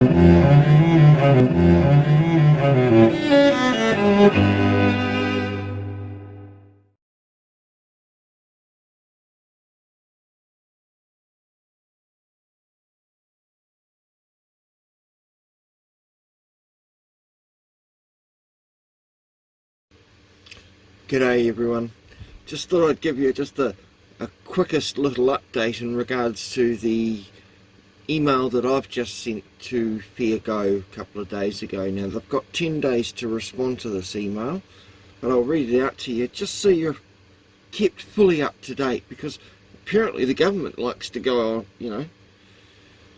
G'day everyone. Just thought I'd give you just a quickest little update in regards to the email that I've just sent to FairGo a couple of days ago. Now they've got 10 days to respond to this email, but I'll read it out to you just so you're kept fully up to date, because apparently the government likes to go on,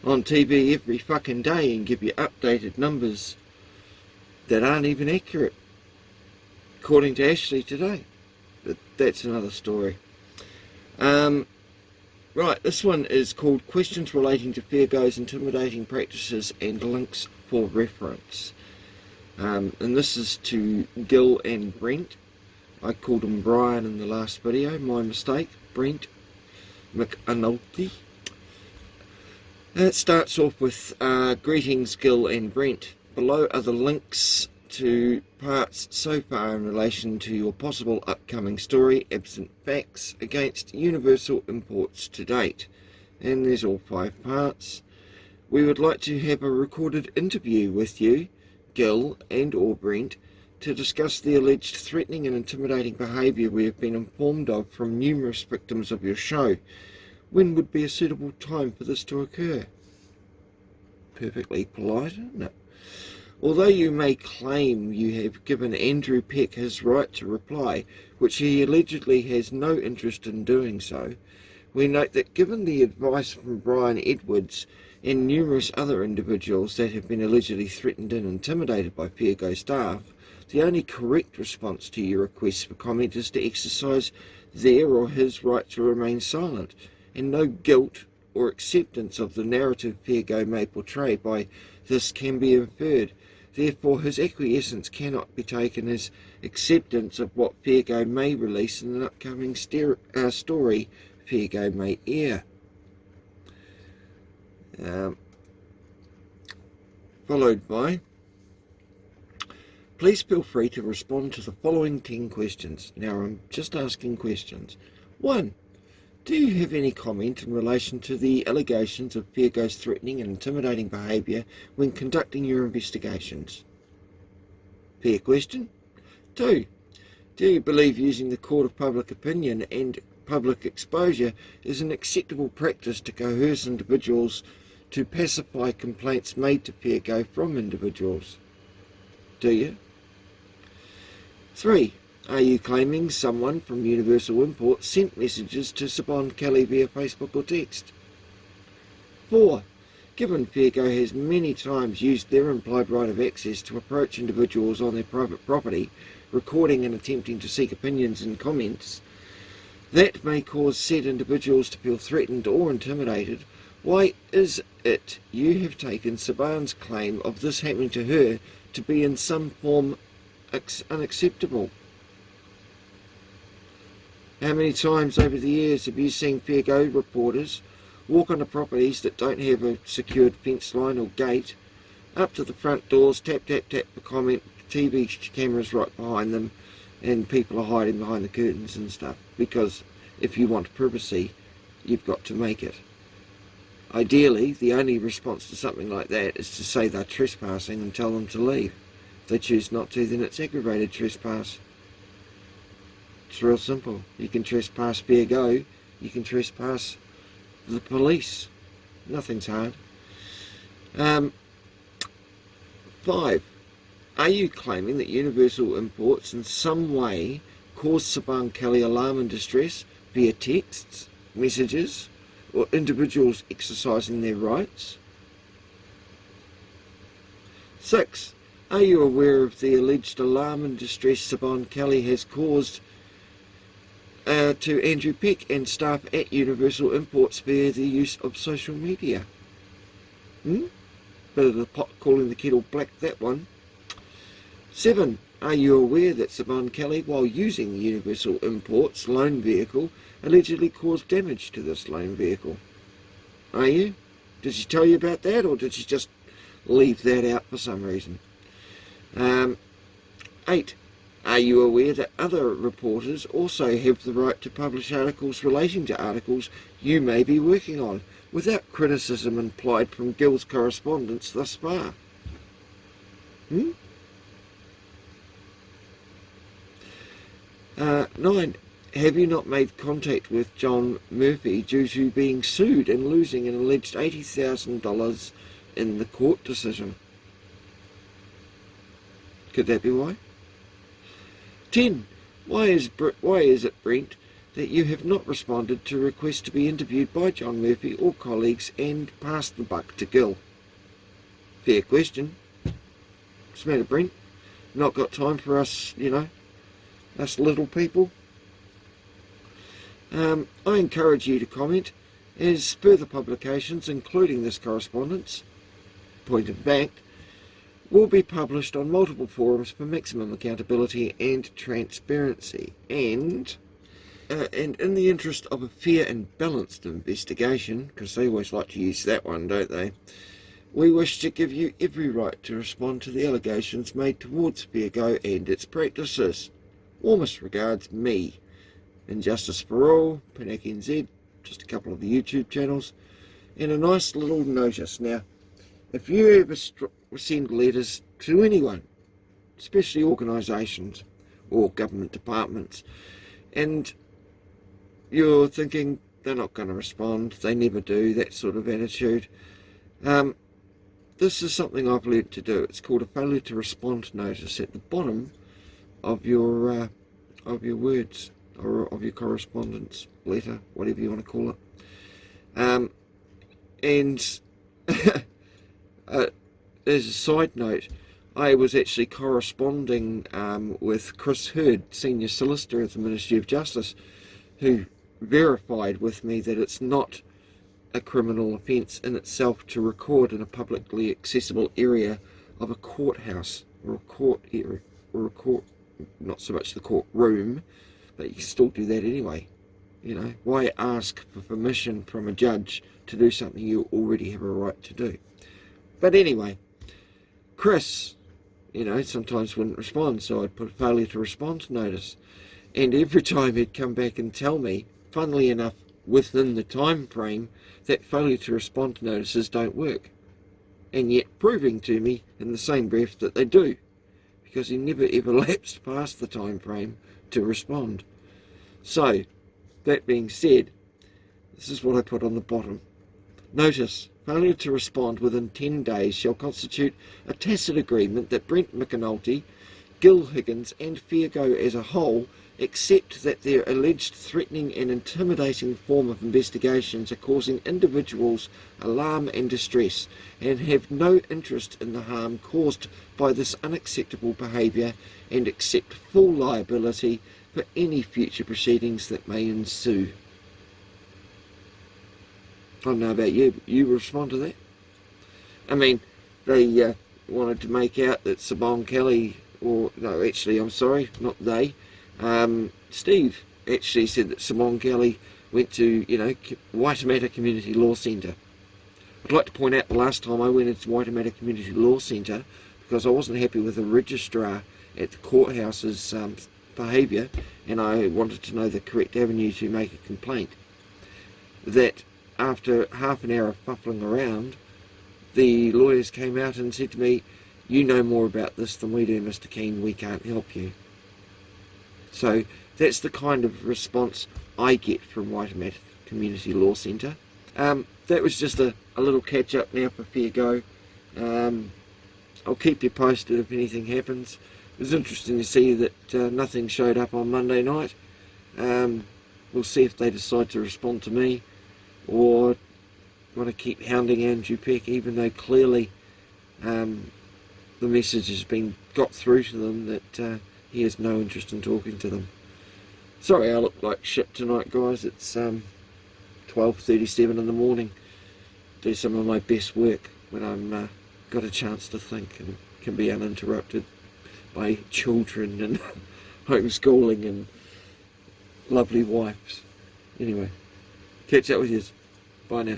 on TV every fucking day and give you updated numbers that aren't even accurate, according to Ashley today. But that's another story. Right, this one is called Questions Relating to FairGo's Intimidating Practices and Links for Reference. And this is to Gil and Brent. I called him Brian in the last video, my mistake. Brent McAnulty. It starts off with greetings Gil and Brent. Below are the links to parts so far in relation to your possible upcoming story, absent facts, against Universal Imports to date. And there's all 5 parts. We would like to have a recorded interview with you, Gil and or Brent, to discuss the alleged threatening and intimidating behaviour we have been informed of from numerous victims of your show. When would be a suitable time for this to occur? Perfectly polite, isn't it? Although you may claim you have given Andrew Peck his right to reply, which he allegedly has no interest in doing so, we note that given the advice from Brian Edwards and numerous other individuals that have been allegedly threatened and intimidated by FairGo staff, the only correct response to your request for comment is to exercise their or his right to remain silent, and no guilt or acceptance of the narrative FairGo may portray by this can be inferred. Therefore, his acquiescence cannot be taken as acceptance of what FairGo may release in an upcoming story FairGo may air. Followed by, please feel free to respond to the following 10 questions. Now, I'm just asking questions. 1. Do you have any comment in relation to the allegations of FairGo's threatening and intimidating behaviour when conducting your investigations? Fair question. 2. Do you believe using the court of public opinion and public exposure is an acceptable practice to coerce individuals to pacify complaints made to FairGo from individuals? Do you? 3. Are you claiming someone from Universal Import sent messages to Siobhan Kelly via Facebook or text? 4. Given FairGo has many times used their implied right of access to approach individuals on their private property, recording and attempting to seek opinions and comments, that may cause said individuals to feel threatened or intimidated, why is it you have taken Siobhan's claim of this happening to her to be in some form unacceptable? How many times over the years have you seen FairGo reporters walk onto properties that don't have a secured fence line or gate, up to the front doors, tap, tap, tap for comment, TV cameras right behind them, and people are hiding behind the curtains and stuff? Because if you want privacy, you've got to make it. Ideally, the only response to something like that is to say they're trespassing and tell them to leave. If they choose not to, then it's aggravated trespass. It's real simple. You can trespass FairGo, you can trespass the police. Nothing's hard. 5. Are you claiming that Universal Imports in some way caused Siobhan Kelly alarm and distress via texts, messages, or individuals exercising their rights? 6. Are you aware of the alleged alarm and distress Siobhan Kelly has caused to Andrew Peck and staff at Universal Imports via the use of social media? Bit of the pot calling the kettle black, that one. 7. Are you aware that Siobhan Kelly, while using the Universal Imports loan vehicle, allegedly caused damage to this loan vehicle? Are you? Did she tell you about that, or did she just leave that out for some reason. 8. Are you aware that other reporters also have the right to publish articles relating to articles you may be working on, without criticism implied from Gill's correspondence thus far? 9. Have you not made contact with John Murphy due to being sued and losing an alleged $80,000 in the court decision? Could that be why? 10. Why is it, Brent, that you have not responded to requests to be interviewed by John Murphy or colleagues and passed the buck to Gill? Fair question. What's the matter, Brent? Not got time for us, us little people? I encourage you to comment, as further publications, including this correspondence, point of fact, will be published on multiple forums for maximum accountability and transparency. And in the interest of a fair and balanced investigation, because they always like to use that one, don't they, we wish to give you every right to respond to the allegations made towards Fairgo and its practices. Warmest regards, me. Injustice for All, PINAC NZ, just a couple of the YouTube channels, and a nice little notice. Now, if you ever send letters to anyone, especially organisations or government departments, and you're thinking they're not going to respond, they never do, that sort of attitude, this is something I've learned to do. It's called a failure to respond notice at the bottom of your words, or of your correspondence letter, whatever you want to call it. As a side note, I was actually corresponding with Chris Hurd, Senior Solicitor at the Ministry of Justice, who verified with me that it's not a criminal offence in itself to record in a publicly accessible area of a courthouse, or a court area, or a court, not so much the courtroom, but you can still do that anyway. Why ask for permission from a judge to do something you already have a right to do? But anyway, Chris, sometimes wouldn't respond, so I'd put a failure to respond notice. And every time he'd come back and tell me, funnily enough, within the time frame, that failure to respond notices don't work. And yet proving to me in the same breath that they do, because he never ever lapsed past the time frame to respond. So, that being said, this is what I put on the bottom. Notice, failure to respond within 10 days shall constitute a tacit agreement that Brent McAnulty, Gill Higgins and Fairgo as a whole accept that their alleged threatening and intimidating form of investigations are causing individuals alarm and distress, and have no interest in the harm caused by this unacceptable behaviour, and accept full liability for any future proceedings that may ensue. I don't know about you, but you respond to that? I mean, they wanted to make out that Simone Kelly, or no, actually, I'm sorry, not they, Steve actually said that Simone Kelly went to, Waitemata Community Law Centre. I'd like to point out the last time I went into Waitemata Community Law Centre, because I wasn't happy with the registrar at the courthouse's behaviour, and I wanted to know the correct avenue to make a complaint, that after half an hour of fuffling around, the lawyers came out and said to me, "You know more about this than we do, Mr. Keane, we can't help you." So that's the kind of response I get from Waitemata Community Law Centre. That was just a little catch up now for Fairgo. I'll keep you posted if anything happens. It was interesting to see that nothing showed up on Monday night. We'll see if they decide to respond to me, or want to keep hounding Andrew Peck, even though clearly the message has been got through to them that he has no interest in talking to them. Sorry I look like shit tonight, guys. It's 12:37 in the morning. Do some of my best work when I'm got a chance to think and can be uninterrupted by children and homeschooling and lovely wives. Anyway, catch up with you. Bye now.